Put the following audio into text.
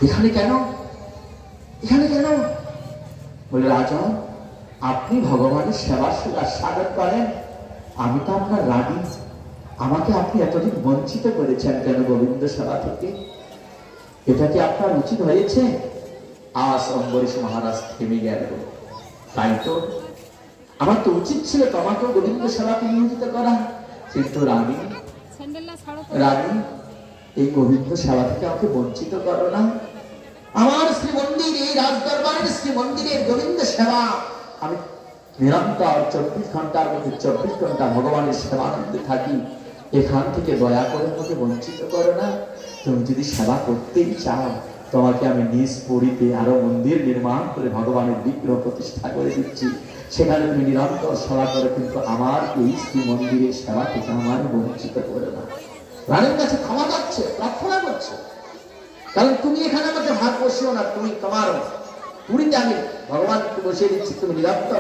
এখানে কেন, এখানে কেন? বলে রাজা, আপনি ভগবানের সেবা স্বাগত করেন, আমি তো আপনার রানী, আমাকে আপনি এতদিন বঞ্চিত করেছেন কেন গোবিন্দ সেবা থেকে? এটা কি আপনার উচিত হয়েছে? আজ অম্বরীশ মহারাজ থেমে গেল। তাই তো, আমার তো উচিত ছিল তোমাকেও গোবিন্দ সেবাকে নিয়োজিত করা, কিন্তু রানী, রানী, এই গোবিন্দ সেবা থেকে আমাকে বঞ্চিত করো না। আমার শ্রী মন্দির, এই রাজদরবারের শ্রী মন্দিরের গোবিন্দ সেবা আমি নিরন্তর 24 ঘন্টার মধ্যে 24 ঘন্টা ভগবানের সেবানন্দে থাকি, এখান থেকে দয়া করে আমাকে বঞ্চিত করো না। তুমি যদি সেবা করতেই চাও, তোমাকে আমি নিজ পরিতে আরো মন্দির নির্মাণ করে ভগবানের বিগ্রহ প্রতিষ্ঠা করে দিচ্ছি, সেখানে তুমি নিরন্তর সেবা করো, কিন্তু আমার এই শ্রী মন্দিরের সেবা থেকে আমার বঞ্চিত করো না। রানীর কাছে ক্ষমা চাচ্ছে, প্রার্থনা করছে, কারণ তুমি এখানে আমাকে ভাগ বসিও না, তুমি তোমার পুরীতে আমি ভগবানকে বসিয়ে দিচ্ছি, তুমি নিরন্তর